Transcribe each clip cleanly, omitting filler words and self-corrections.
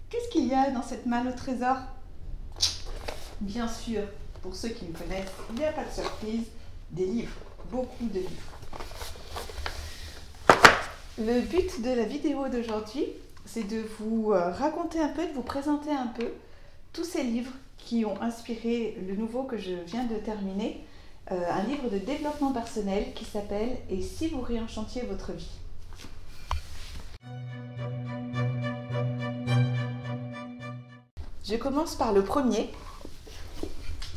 Qu'est-ce qu'il y a dans cette malle au trésor? Bien sûr, pour ceux qui me connaissent, il n'y a pas de surprise, des livres, beaucoup de livres. Le but de la vidéo d'aujourd'hui, c'est de vous raconter un peu, de vous présenter un peu tous ces livres qui ont inspiré le nouveau que je viens de terminer, un livre de développement personnel qui s'appelle « Et si vous réenchantiez votre vie ». Je commence par le premier.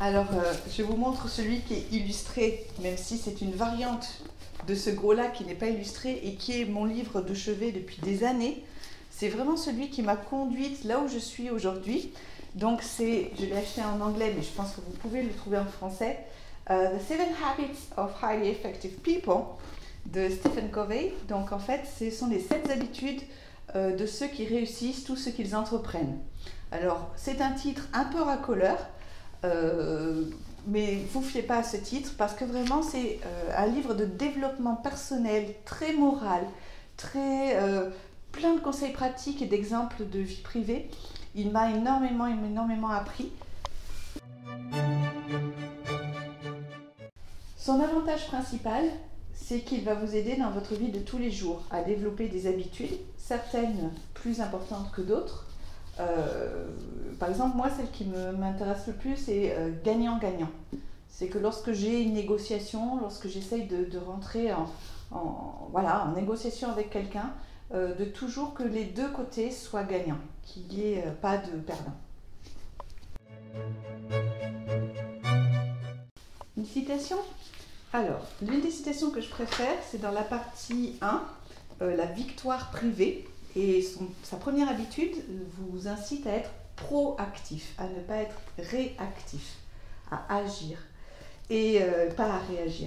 Alors, je vous montre celui qui est illustré, même si c'est une variante de ce gros-là qui n'est pas illustré et qui est mon livre de chevet depuis des années. C'est vraiment celui qui m'a conduite là où je suis aujourd'hui. Donc, je l'ai acheté en anglais, mais je pense que vous pouvez le trouver en français. The 7 Habits of Highly Effective People de Stephen Covey. Donc, en fait, ce sont les 7 habitudes de ceux qui réussissent, tout ce qu'ils entreprennent. Alors, c'est un titre un peu racoleur, mais ne vous fiez pas à ce titre parce que vraiment c'est un livre de développement personnel, très moral, très plein de conseils pratiques et d'exemples de vie privée. Il m'a énormément appris. Son avantage principal, c'est qu'il va vous aider dans votre vie de tous les jours à développer des habitudes, certaines plus importantes que d'autres. Par exemple, moi, celle qui m'intéresse le plus, c'est gagnant-gagnant. C'est que lorsque j'ai une négociation, lorsque j'essaye de rentrer en négociation avec quelqu'un, de toujours que les deux côtés soient gagnants, qu'il n'y ait pas de perdant. Une citation? Alors, l'une des citations que je préfère, c'est dans la partie 1, la victoire privée. Et sa première habitude vous incite à être proactif, à ne pas être réactif, à agir et pas à réagir.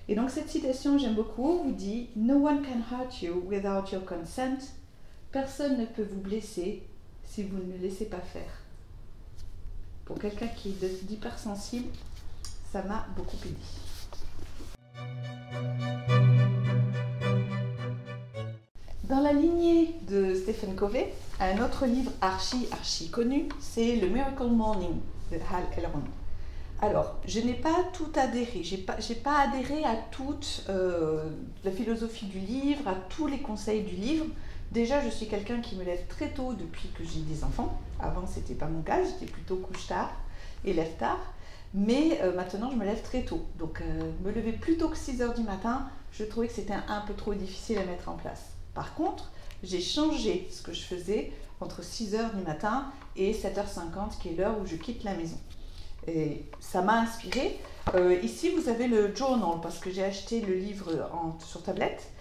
Et donc cette citation, j'aime beaucoup, vous dit « No one can hurt you without your consent ». Personne ne peut vous blesser si vous ne le laissez pas faire. Pour quelqu'un qui est d'hypersensible, ça m'a beaucoup aidé. Dans la lignée de Stephen Covey, un autre livre archi connu, c'est le Miracle Morning de Hal Elrond. Alors, je n'ai pas tout adhéré, j'ai pas adhéré à toute la philosophie du livre, à tous les conseils du livre. Déjà, je suis quelqu'un qui me lève très tôt depuis que j'ai des enfants. Avant, c'était pas mon cas, j'étais plutôt couche tard et lève tard. Mais maintenant, je me lève très tôt. Donc, me lever plus tôt que 6 h du matin, je trouvais que c'était un peu trop difficile à mettre en place. Par contre, j'ai changé ce que je faisais entre 6 h du matin et 7 h 50, qui est l'heure où je quitte la maison. Et ça m'a inspirée. Ici, vous avez le journal, parce que j'ai acheté le livre sur tablette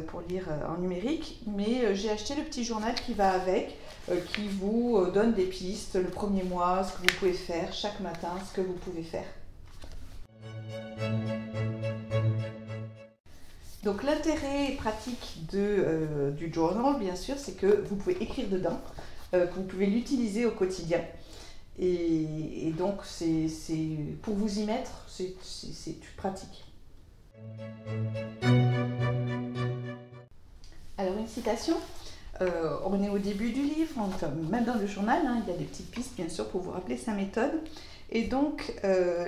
pour lire en numérique, mais j'ai acheté le petit journal qui va avec, qui vous donne des pistes, le premier mois, ce que vous pouvez faire, chaque matin, ce que vous pouvez faire. Donc l'intérêt pratique du journal, bien sûr, c'est que vous pouvez écrire dedans, que vous pouvez l'utiliser au quotidien. Et donc, pour vous y mettre, c'est pratique. Alors une citation, on est au début du livre, enfin, même dans le journal, hein, il y a des petites pistes, bien sûr, pour vous rappeler sa méthode. Et donc,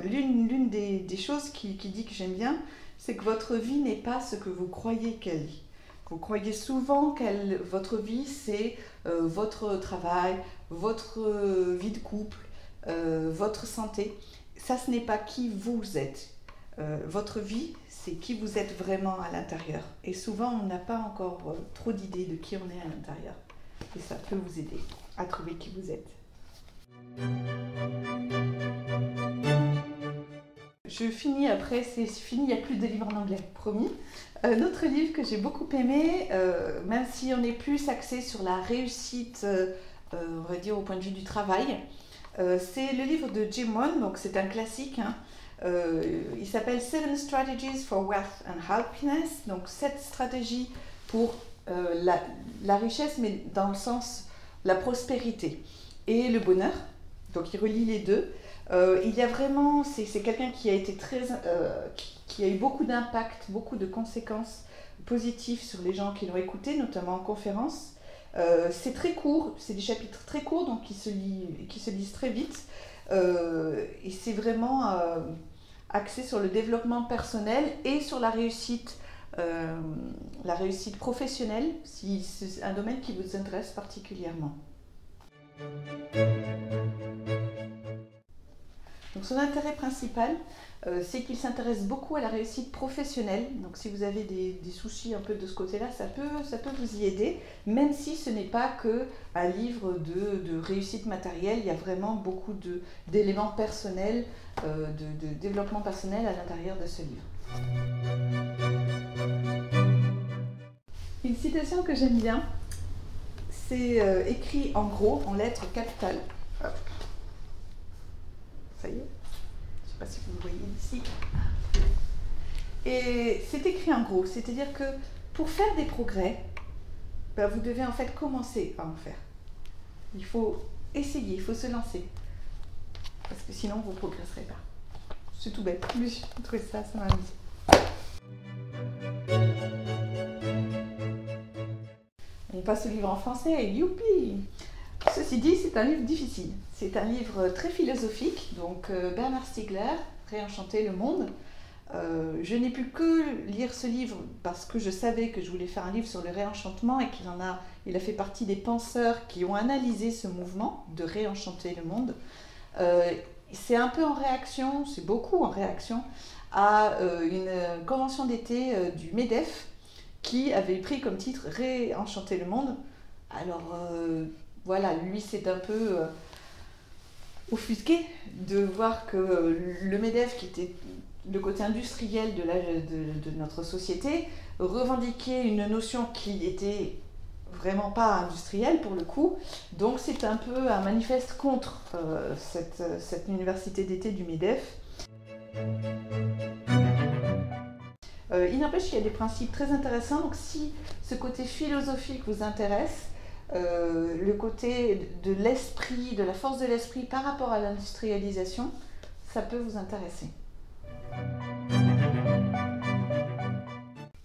l'une des choses qui dit que j'aime bien, c'est que votre vie n'est pas ce que vous croyez qu'elle est. Vous croyez souvent que votre vie, c'est votre travail, votre vie de couple, votre santé. Ça, ce n'est pas qui vous êtes. Votre vie, c'est qui vous êtes vraiment à l'intérieur. Et souvent, on n'a pas encore trop d'idées de qui on est à l'intérieur. Et ça peut vous aider à trouver qui vous êtes. Je finis après, c'est fini, il n'y a plus de livres en anglais, promis. Un autre livre que j'ai beaucoup aimé, même si on est plus axé sur la réussite, on va dire au point de vue du travail, c'est le livre de Jim Rohn, donc c'est un classique. Hein. Il s'appelle 7 Strategies for Wealth and Happiness, donc 7 stratégies pour la richesse, mais dans le sens la prospérité et le bonheur. Donc il relie les deux. Il y a vraiment, c'est quelqu'un qui a été qui a eu beaucoup d'impact, beaucoup de conséquences positives sur les gens qui l'ont écouté, notamment en conférence. C'est très court, c'est des chapitres très courts, donc qui se lisent très vite. Et c'est vraiment axé sur le développement personnel et sur la réussite professionnelle, si c'est un domaine qui vous intéresse particulièrement. Donc son intérêt principal, c'est qu'il s'intéresse beaucoup à la réussite professionnelle. Donc si vous avez des soucis un peu de ce côté-là, ça peut vous y aider, même si ce n'est pas qu'un livre de réussite matérielle. Il y a vraiment beaucoup d'éléments personnels, de développement personnel à l'intérieur de ce livre. Une citation que j'aime bien, c'est écrit en gros, en lettres capitales. Hop. Ça y est, je ne sais pas si vous le voyez ici. Et c'est écrit en gros, c'est-à-dire que pour faire des progrès, vous devez en fait commencer à en faire. Il faut essayer, il faut se lancer. Parce que sinon, vous ne progresserez pas. C'est tout bête, mais je trouve ça m'amuse. On passe au livre en français, youpi! Ceci dit, c'est un livre difficile. C'est un livre très philosophique, donc Bernard Stiegler, Réenchanter le monde. Je n'ai pu que lire ce livre parce que je savais que je voulais faire un livre sur le réenchantement et il a fait partie des penseurs qui ont analysé ce mouvement de réenchanter le monde. C'est un peu en réaction, c'est beaucoup en réaction à une convention d'été du MEDEF qui avait pris comme titre Réenchanter le monde. Alors voilà, lui c'est un peu offusqué de voir que le MEDEF, qui était le côté industriel de notre société, revendiquait une notion qui était vraiment pas industrielle pour le coup. Donc c'est un peu un manifeste contre cette université d'été du MEDEF. Il n'empêche qu'il y a des principes très intéressants, donc si ce côté philosophique vous intéresse, le côté de l'esprit, de la force de l'esprit par rapport à l'industrialisation, ça peut vous intéresser.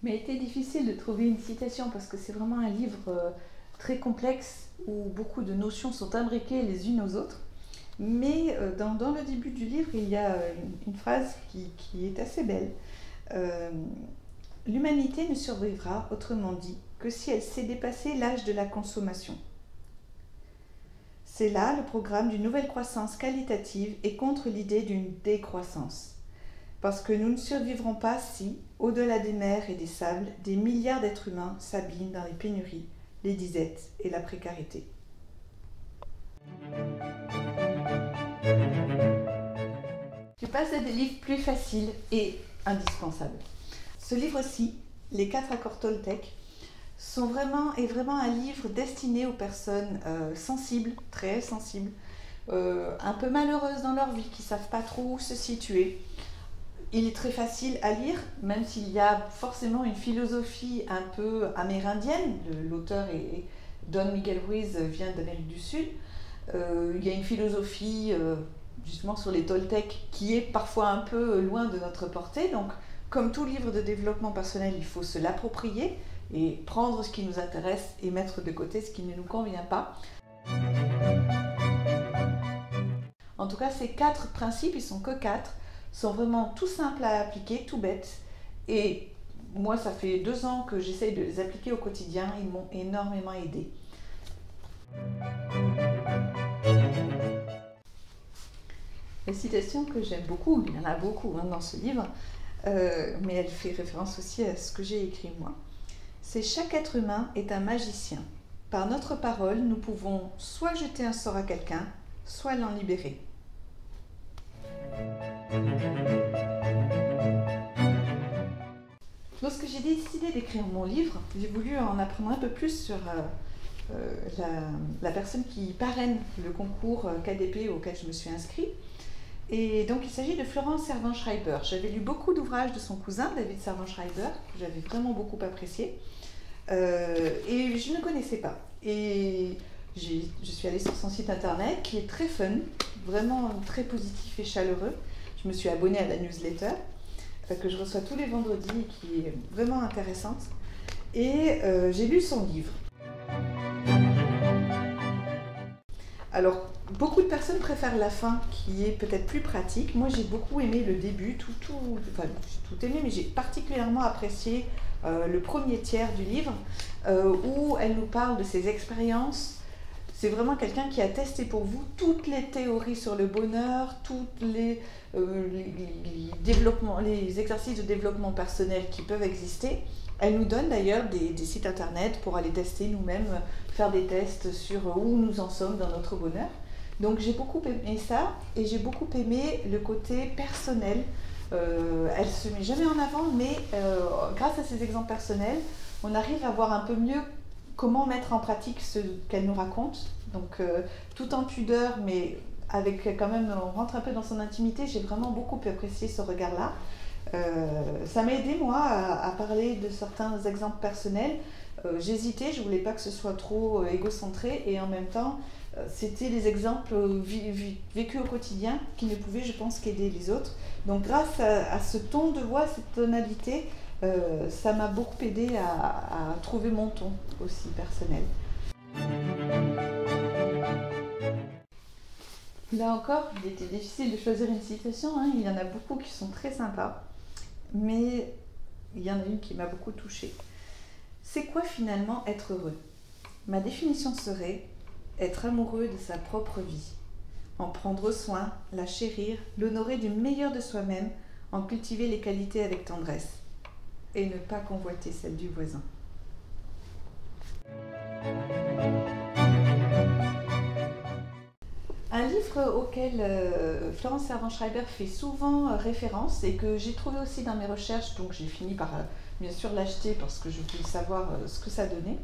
Mais il était difficile de trouver une citation parce que c'est vraiment un livre très complexe où beaucoup de notions sont imbriquées les unes aux autres. Mais dans le début du livre, il y a une phrase qui est assez belle. L'humanité ne survivra, autrement dit, que si elle sait dépasser l'âge de la consommation. C'est là le programme d'une nouvelle croissance qualitative et contre l'idée d'une décroissance. Parce que nous ne survivrons pas si, au-delà des mers et des sables, des milliards d'êtres humains s'abîment dans les pénuries, les disettes et la précarité. Je passe à des livres plus faciles et indispensables. Ce livre-ci, Les 4 accords Toltec, est vraiment un livre destiné aux personnes sensibles, très sensibles, un peu malheureuses dans leur vie, qui ne savent pas trop où se situer. Il est très facile à lire, même s'il y a forcément une philosophie un peu amérindienne. L'auteur Don Miguel Ruiz vient d'Amérique du Sud. Il y a une philosophie justement sur les Toltecs qui est parfois un peu loin de notre portée. Donc, comme tout livre de développement personnel, il faut se l'approprier et prendre ce qui nous intéresse et mettre de côté ce qui ne nous convient pas. En tout cas, ces 4 principes, ils sont que 4, sont vraiment tout simples à appliquer, tout bêtes. Et moi, ça fait 2 ans que j'essaye de les appliquer au quotidien. Ils m'ont énormément aidé. La citation que j'aime beaucoup, il y en a beaucoup dans ce livre, mais elle fait référence aussi à ce que j'ai écrit moi. C'est « Chaque être humain est un magicien. Par notre parole, nous pouvons soit jeter un sort à quelqu'un, soit l'en libérer. » Lorsque j'ai décidé d'écrire mon livre, j'ai voulu en apprendre un peu plus sur la personne qui parraine le concours KDP auquel je me suis inscrite. Et donc il s'agit de Florence Servan-Schreiber. J'avais lu beaucoup d'ouvrages de son cousin, David Servan-Schreiber, que j'avais vraiment beaucoup apprécié. Et je ne connaissais pas. Et je suis allée sur son site internet qui est très fun, vraiment très positif et chaleureux. Je me suis abonnée à la newsletter que je reçois tous les vendredis et qui est vraiment intéressante. Et j'ai lu son livre. Alors, beaucoup de personnes préfèrent la fin qui est peut-être plus pratique. Moi, j'ai beaucoup aimé le début, enfin, j'ai tout aimé, mais j'ai particulièrement apprécié le premier tiers du livre où elle nous parle de ses expériences. C'est vraiment quelqu'un qui a testé pour vous toutes les théories sur le bonheur, tous les exercices de développement personnel qui peuvent exister. Elle nous donne d'ailleurs des sites internet pour aller tester nous-mêmes, faire des tests sur où nous en sommes dans notre bonheur. Donc j'ai beaucoup aimé ça et j'ai beaucoup aimé le côté personnel. Elle ne se met jamais en avant, mais grâce à ces exemples personnels, on arrive à voir un peu mieux comment mettre en pratique ce qu'elle nous raconte. Donc tout en pudeur, mais avec quand même, on rentre un peu dans son intimité. J'ai vraiment beaucoup apprécié ce regard-là. Ça m'a aidé moi à parler de certains exemples personnels. J'hésitais, je voulais pas que ce soit trop égocentré et en même temps c'était des exemples vécus au quotidien qui ne pouvaient, je pense, qu'aider les autres. Donc grâce à ce ton de voix, cette tonalité, ça m'a beaucoup aidé à trouver mon ton aussi personnel. Là encore, il était difficile de choisir une citation, hein. Il y en a beaucoup qui sont très sympas, mais il y en a une qui m'a beaucoup touchée. C'est quoi finalement être heureux? Ma définition serait être amoureux de sa propre vie, en prendre soin, la chérir, l'honorer du meilleur de soi-même, en cultiver les qualités avec tendresse, et ne pas convoiter celle du voisin. Un livre auquel Florence Servan-Schreiber fait souvent référence et que j'ai trouvé aussi dans mes recherches, donc j'ai fini par bien sûr l'acheter parce que je voulais savoir ce que ça donnait.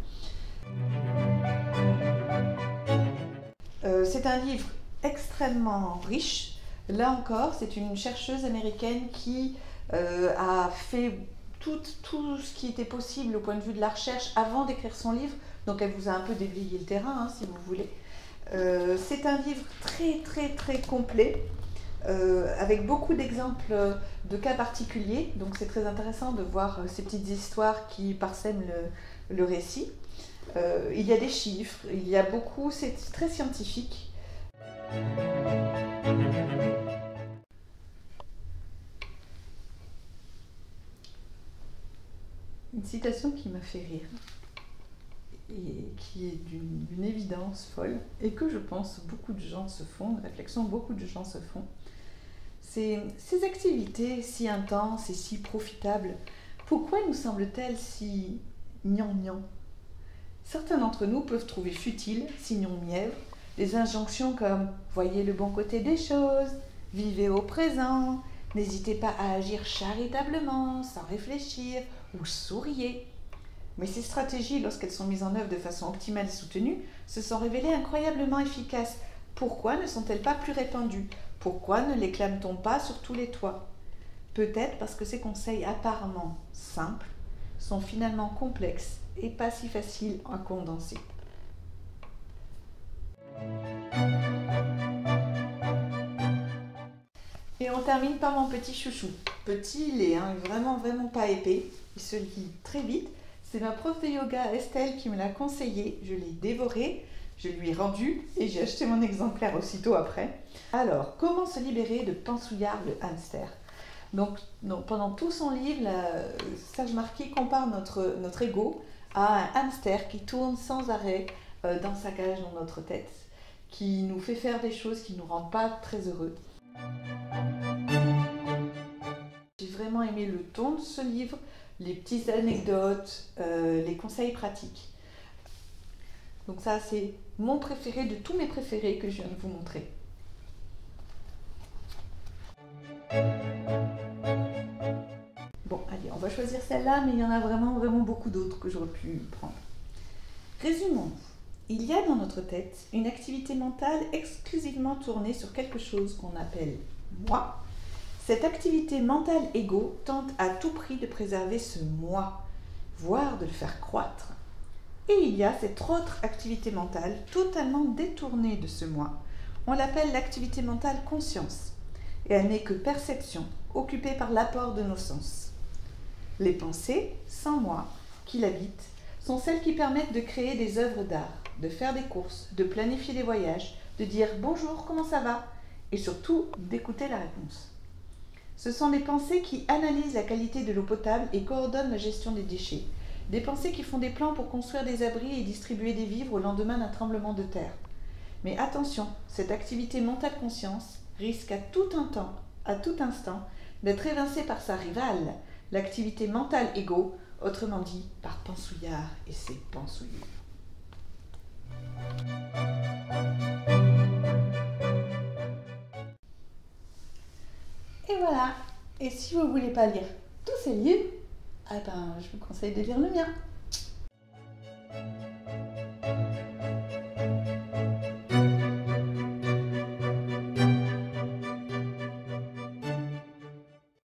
C'est un livre extrêmement riche. Là encore, c'est une chercheuse américaine qui a fait tout ce qui était possible au point de vue de la recherche avant d'écrire son livre. Donc elle vous a un peu déblayé le terrain, hein, si vous voulez. C'est un livre très complet, avec beaucoup d'exemples de cas particuliers. Donc c'est très intéressant de voir ces petites histoires qui parsèment le récit. Il y a des chiffres, il y a beaucoup, c'est très scientifique. Une citation qui m'a fait rire et qui est d'une évidence folle et que je pense beaucoup de gens se font, une réflexion beaucoup de gens se font. C'est ces activités si intenses et si profitables, pourquoi nous semblent-elles si gnangnan? Certains d'entre nous peuvent trouver futiles, sinon mièvres, des injonctions comme « voyez le bon côté des choses »,« vivez au présent »,« n'hésitez pas à agir charitablement, sans réfléchir » ou « souriez ». Mais ces stratégies, lorsqu'elles sont mises en œuvre de façon optimale et soutenue, se sont révélées incroyablement efficaces. Pourquoi ne sont-elles pas plus répandues? Pourquoi ne les clame-t-on pas sur tous les toits? Peut-être parce que ces conseils apparemment simples sont finalement complexes et pas si faciles à condenser. Et on termine par mon petit chouchou. Petit, il est vraiment pas épais, il se lit très vite. C'est ma prof de yoga Estelle qui me l'a conseillé, je l'ai dévoré, je lui ai rendu et j'ai acheté mon exemplaire aussitôt après. Alors, comment se libérer de Pansouillard le hamster? Donc, pendant tout son livre, Serge Marquis compare notre ego à un hamster qui tourne sans arrêt dans sa cage dans notre tête, qui nous fait faire des choses qui ne nous rendent pas très heureux. J'ai vraiment aimé le ton de ce livre, les petites anecdotes, les conseils pratiques. Donc ça, c'est mon préféré de tous mes préférés que je viens de vous montrer. Bon, allez, on va choisir celle-là, mais il y en a vraiment beaucoup d'autres que j'aurais pu prendre. Résumons. Il y a dans notre tête une activité mentale exclusivement tournée sur quelque chose qu'on appelle « moi ». Cette activité mentale égo tente à tout prix de préserver ce « moi », voire de le faire croître. Et il y a cette autre activité mentale totalement détournée de ce « moi ». On l'appelle l'activité mentale conscience. Et elle n'est que perception, occupée par l'apport de nos sens. Les pensées, sans moi, qui l'habitent, sont celles qui permettent de créer des œuvres d'art, de faire des courses, de planifier des voyages, de dire bonjour, comment ça va? Et surtout d'écouter la réponse. Ce sont des pensées qui analysent la qualité de l'eau potable et coordonnent la gestion des déchets. Des pensées qui font des plans pour construire des abris et distribuer des vivres au lendemain d'un tremblement de terre. Mais attention, cette activité mentale conscience risque à tout instant, d'être évincée par sa rivale, l'activité mentale égo, autrement dit par Pansouillard et ses pensouillures. Et voilà. Et si vous ne voulez pas lire tous ces livres, je vous conseille de lire le mien.